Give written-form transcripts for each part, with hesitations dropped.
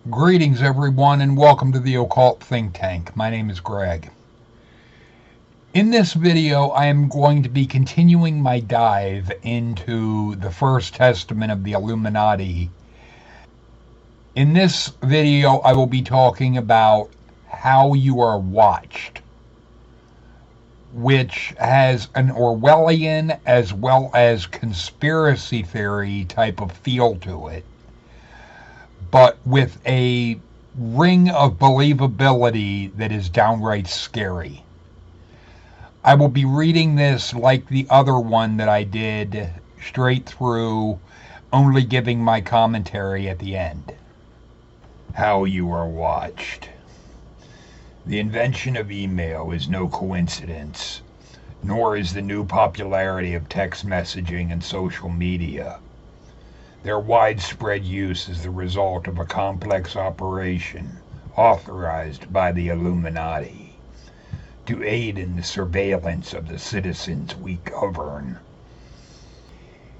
Greetings, everyone, and welcome to the Occult Think Tank. My name is Greg. In this video, I am going to be continuing my dive into the First Testament of the Illuminati. In this video, I will be talking about how you are watched, which has an Orwellian as well as conspiracy theory type of feel to it, but with a ring of believability that is downright scary. I will be reading this like the other one that I did, straight through, only giving my commentary at the end. How you are watched. The invention of email is no coincidence, nor is the new popularity of text messaging and social media. Their widespread use is the result of a complex operation authorized by the Illuminati to aid in the surveillance of the citizens we govern.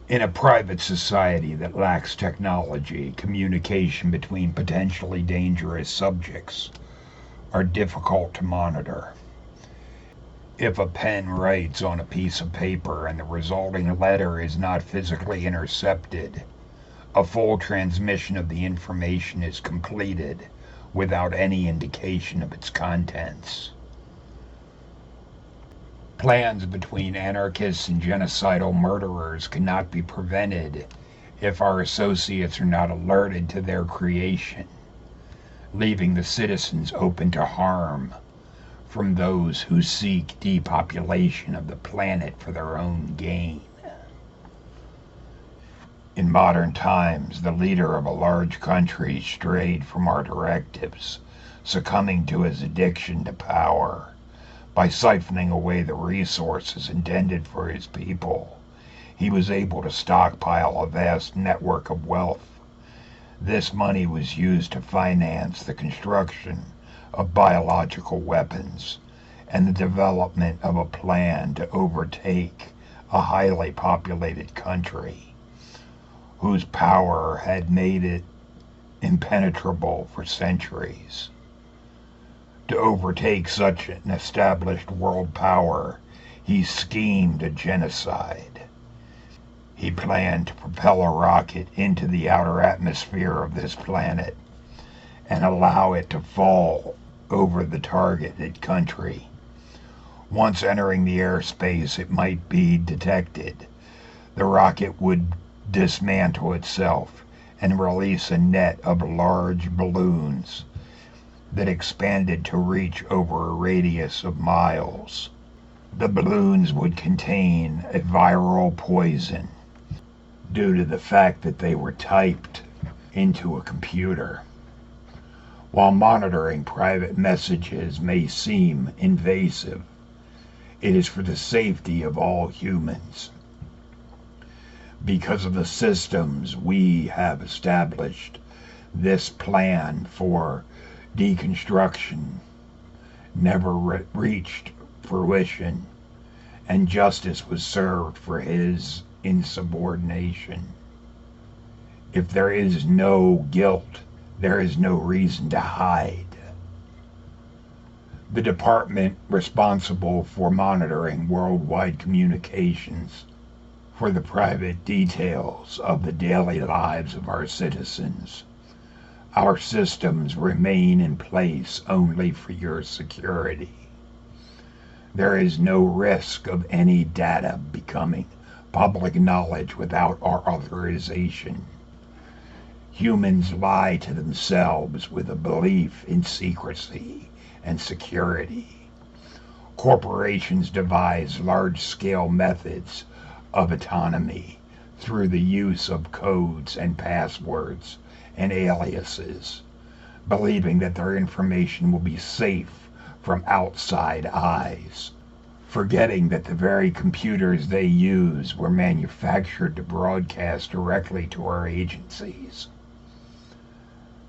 In a private society that lacks technology, communication between potentially dangerous subjects are difficult to monitor. If a pen writes on a piece of paper and the resulting letter is not physically intercepted, a full transmission of the information is completed without any indication of its contents. Plans between anarchists and genocidal murderers cannot be prevented if our associates are not alerted to their creation, leaving the citizens open to harm from those who seek depopulation of the planet for their own gain. In modern times, the leader of a large country strayed from our directives, succumbing to his addiction to power. By siphoning away the resources intended for his people, he was able to stockpile a vast network of wealth. This money was used to finance the construction of biological weapons and the development of a plan to overtake a highly populated country whose power had made it impenetrable for centuries. To overtake such an established world power, he schemed a genocide. He planned to propel a rocket into the outer atmosphere of this planet and allow it to fall over the targeted country. Once entering the airspace it might be detected, the rocket would dismantle itself and release a net of large balloons that expanded to reach over a radius of miles. The balloons would contain a viral poison due to the fact that they were typed into a computer. While monitoring private messages may seem invasive, it is for the safety of all humans. Because of the systems we have established, this plan for deconstruction never reached fruition, and justice was served for his insubordination. If there is no guilt, there is no reason to hide. The department responsible for monitoring worldwide communications for the private details of the daily lives of our citizens. Our systems remain in place only for your security. There is no risk of any data becoming public knowledge without our authorization. Humans lie to themselves with a belief in secrecy and security. Corporations devise large-scale methods of autonomy through the use of codes and passwords and aliases, believing that their information will be safe from outside eyes, forgetting that the very computers they use were manufactured to broadcast directly to our agencies.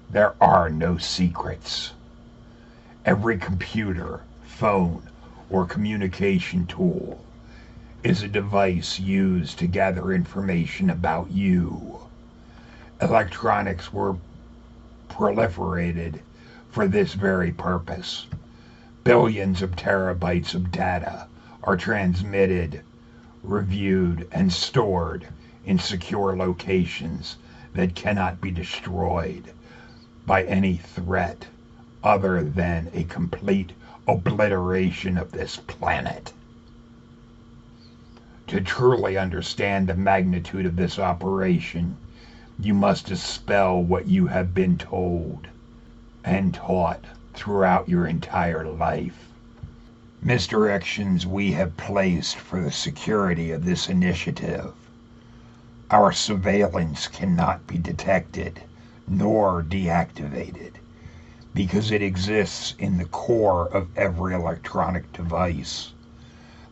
There are no secrets. Every computer, phone, or communication tool is a device used to gather information about you. Electronics were proliferated for this very purpose. Billions of terabytes of data are transmitted, reviewed, and stored in secure locations that cannot be destroyed by any threat other than a complete obliteration of this planet. To truly understand the magnitude of this operation, you must dispel what you have been told and taught throughout your entire life. Misdirections we have placed for the security of this initiative. Our surveillance cannot be detected nor deactivated because it exists in the core of every electronic device.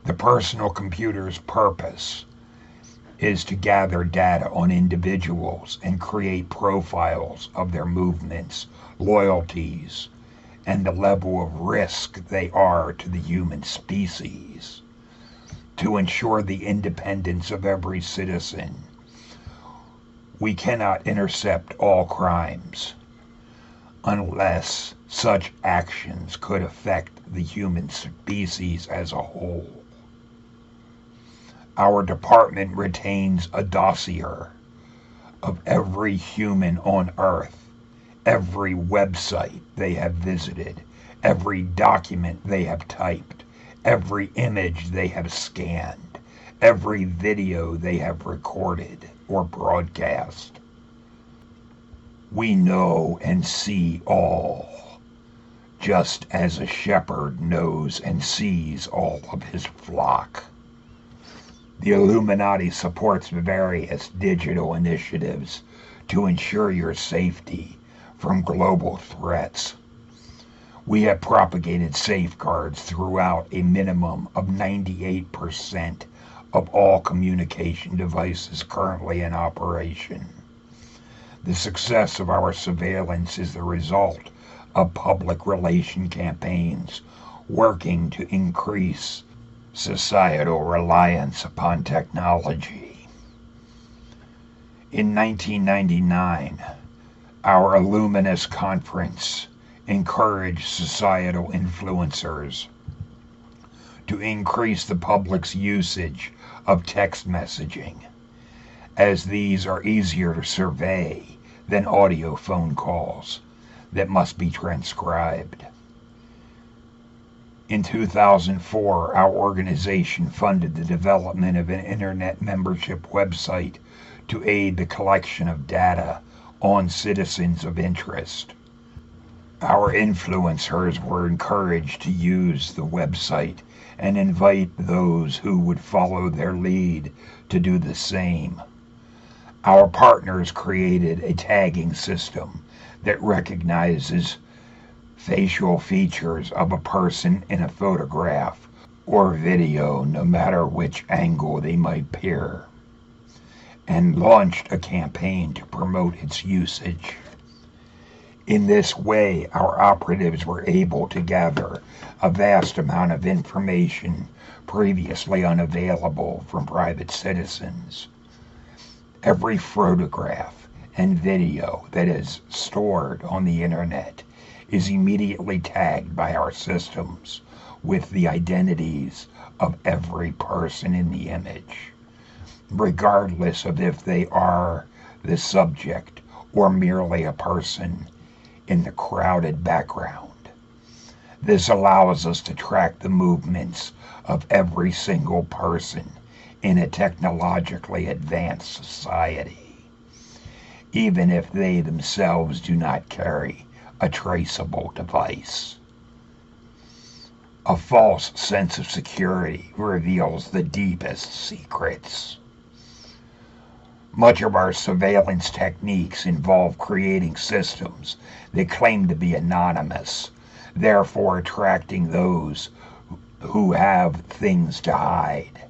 The personal computer's purpose is to gather data on individuals and create profiles of their movements, loyalties, and the level of risk they are to the human species. To ensure the independence of every citizen, we cannot intercept all crimes unless such actions could affect the human species as a whole. Our department retains a dossier of every human on Earth, every website they have visited, every document they have typed, every image they have scanned, every video they have recorded or broadcast. We know and see all, just as a shepherd knows and sees all of his flock. The Illuminati supports various digital initiatives to ensure your safety from global threats. We have propagated safeguards throughout a minimum of 98% of all communication devices currently in operation. The success of our surveillance is the result of public relation campaigns working to increase societal reliance upon technology. In 1999, our Illuminous Conference encouraged societal influencers to increase the public's usage of text messaging, as these are easier to survey than audio phone calls that must be transcribed. In 2004, our organization funded the development of an internet membership website to aid the collection of data on citizens of interest. Our influencers were encouraged to use the website and invite those who would follow their lead to do the same. Our partners created a tagging system that recognizes facial features of a person in a photograph or video, no matter which angle they might appear, and launched a campaign to promote its usage. In this way, our operatives were able to gather a vast amount of information previously unavailable from private citizens. Every photograph and video that is stored on the internet is immediately tagged by our systems with the identities of every person in the image, regardless of if they are the subject or merely a person in the crowded background. This allows us to track the movements of every single person in a technologically advanced society, even if they themselves do not carry a traceable device. A false sense of security reveals the deepest secrets. Much of our surveillance techniques involve creating systems that claim to be anonymous, therefore attracting those who have things to hide.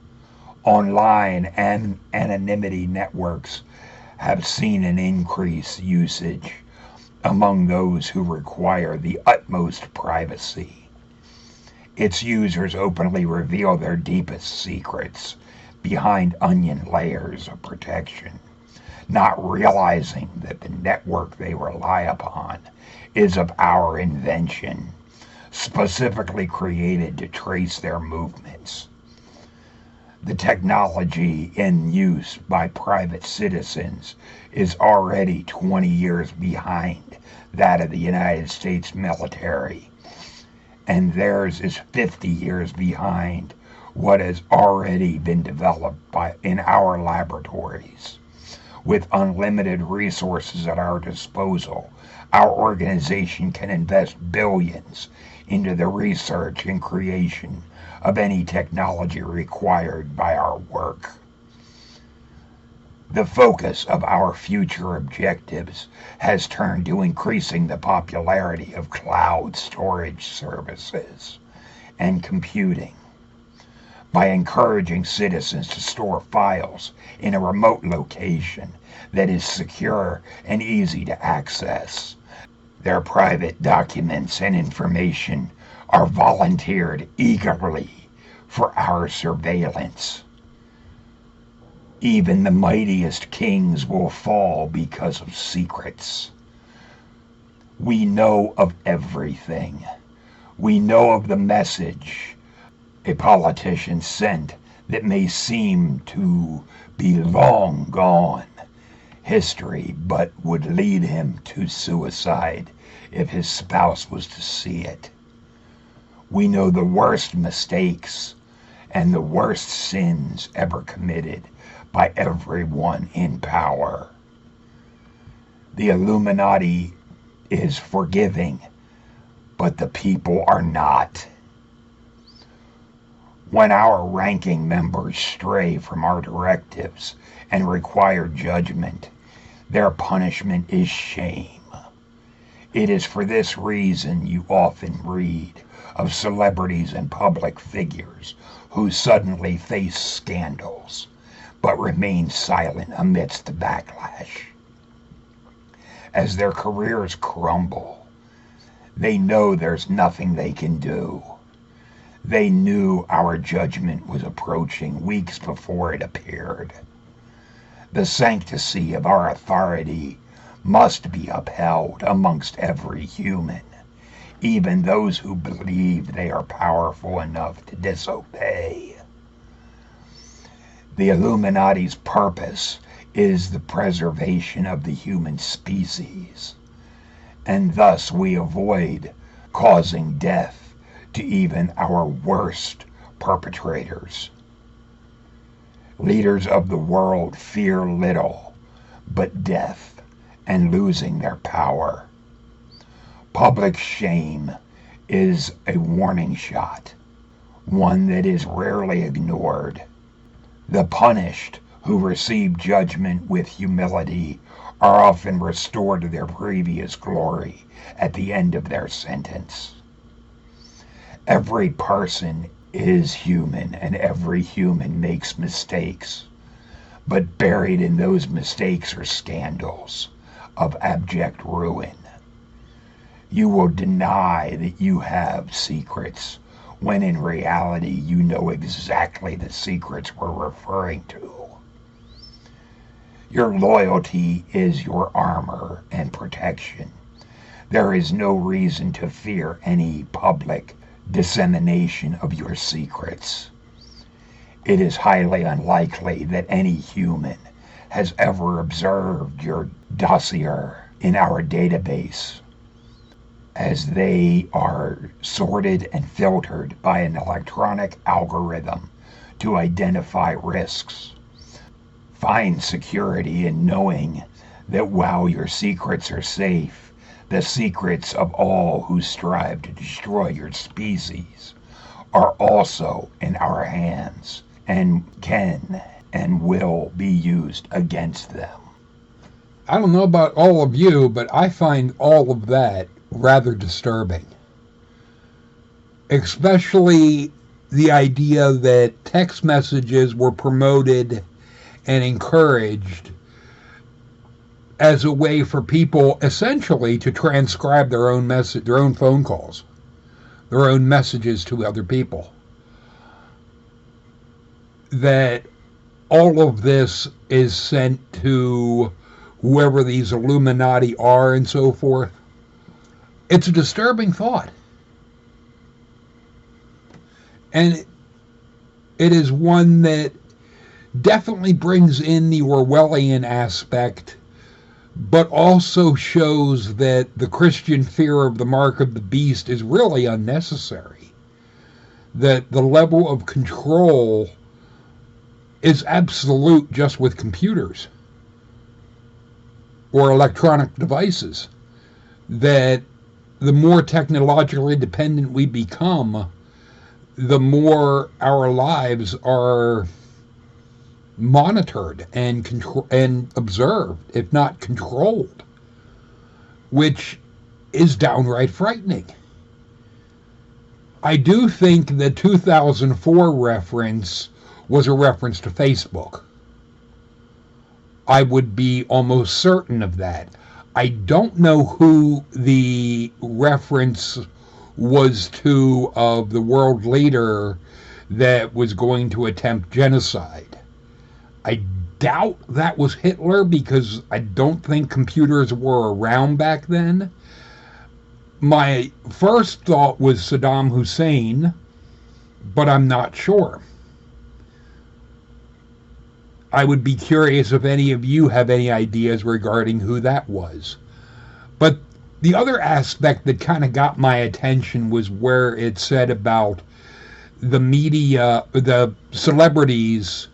Online and anonymity networks have seen an increased usage among those who require the utmost privacy. Its users openly reveal their deepest secrets behind onion layers of protection not realizing that the network they rely upon is of our invention, specifically created to trace their movements. The technology in use by private citizens is already 20 years behind that of the United States military, and theirs is 50 years behind what has already been developed in our laboratories. With unlimited resources at our disposal, our organization can invest billions into the research and creation of any technology required by our work. The focus of our future objectives has turned to increasing the popularity of cloud storage services and computing by encouraging citizens to store files in a remote location that is secure and easy to access. Their private documents and information are volunteered eagerly for our surveillance. Even the mightiest kings will fall because of secrets. We know of everything. We know of the message a politician sent that may seem to be long gone history, but would lead him to suicide if his spouse was to see it. We know the worst mistakes and the worst sins ever committed by everyone in power. The Illuminati is forgiving, but the people are not. When our ranking members stray from our directives and require judgment, their punishment is shame. It is for this reason you often read of celebrities and public figures who suddenly face scandals, but remain silent amidst the backlash. As their careers crumble, they know there's nothing they can do. They knew our judgment was approaching weeks before it appeared. The sanctity of our authority must be upheld amongst every human, even those who believe they are powerful enough to disobey. The Illuminati's purpose is the preservation of the human species, and thus we avoid causing death to even our worst perpetrators. Leaders of the world fear little but death and losing their power. Public shame is a warning shot, one that is rarely ignored. The punished who receive judgment with humility are often restored to their previous glory at the end of their sentence. Every person is human, and every human makes mistakes, but buried in those mistakes are scandals of abject ruin. You will deny that you have secrets, when in reality you know exactly the secrets we're referring to. Your loyalty is your armor and protection. There is no reason to fear any public dissemination of your secrets. It is highly unlikely that any human has ever observed your dossier in our database, as they are sorted and filtered by an electronic algorithm to identify risks. Find security in knowing that while your secrets are safe, the secrets of all who strive to destroy your species are also in our hands and can and will be used against them. I don't know about all of you, but I find all of that rather disturbing. Especially the idea that text messages were promoted and encouraged as a way for people essentially to transcribe their own message, their own phone calls, their own messages to other people. That all of this is sent to whoever these Illuminati are and so forth. It's a disturbing thought. And it is one that definitely brings in the Orwellian aspect, but also shows that the Christian fear of the mark of the beast is really unnecessary. That the level of control is absolute just with computers or electronic devices. That the more technologically dependent we become, the more our lives are monitored and observed, if not controlled, which is downright frightening. I do think the 2004 reference was a reference to Facebook. I would be almost certain of that. I don't know who the reference was to of the world leader that was going to attempt genocide. I doubt that was Hitler because I don't think computers were around back then. My first thought was Saddam Hussein, but I'm not sure. I would be curious if any of you have any ideas regarding who that was. But the other aspect that kind of got my attention was where it said about the media, the celebrities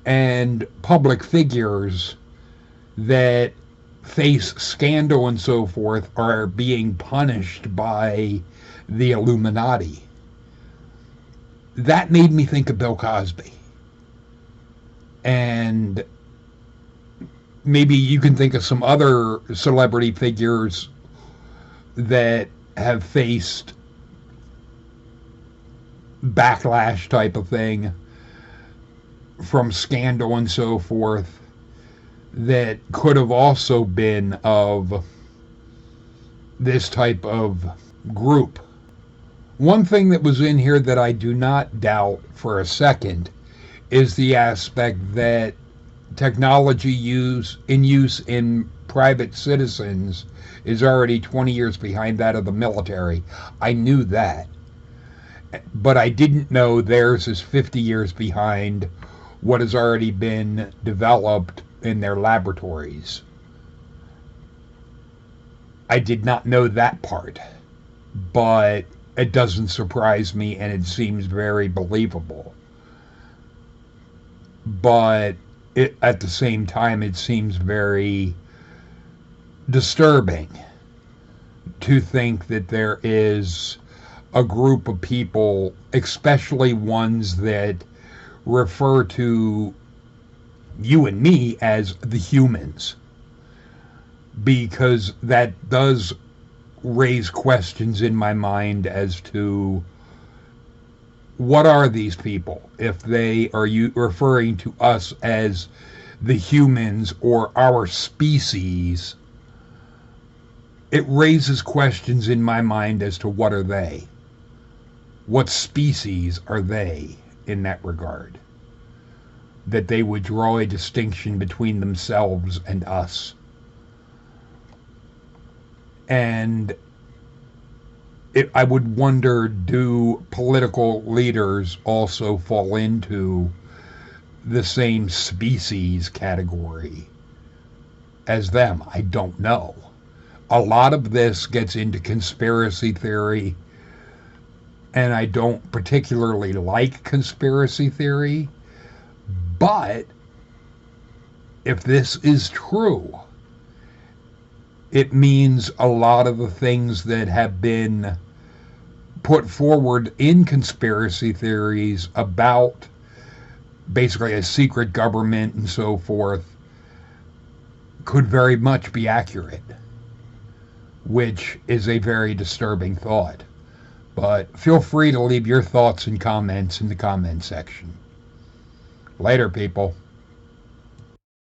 and public figures that face scandal and so forth are being punished by the Illuminati. That made me think of Bill Cosby. And maybe you can think of some other celebrity figures that have faced backlash type of thing from scandal and so forth that could have also been of this type of group. One thing that was in here that I do not doubt for a second is the aspect that technology use in private citizens is already 20 years behind that of the military. I knew that. But I didn't know theirs is 50 years behind what has already been developed in their laboratories. I did not know that part, but it doesn't surprise me and it seems very believable. But at the same time, it seems very disturbing to think that there is a group of people, especially ones that refer to you and me as the humans, because that does raise questions in my mind as to what are these people if they are referring to us as the humans or our species. It raises questions in my mind as to what are they? What species are they in that regard? That they would draw a distinction between themselves and us. And I would wonder, do political leaders also fall into the same species category as them? I don't know. A lot of this gets into conspiracy theory, and I don't particularly like conspiracy theory, but if this is true, it means a lot of the things that have been put forward in conspiracy theories about basically a secret government and so forth could very much be accurate, which is a very disturbing thought. But feel free to leave your thoughts and comments in the comment section. Later, people.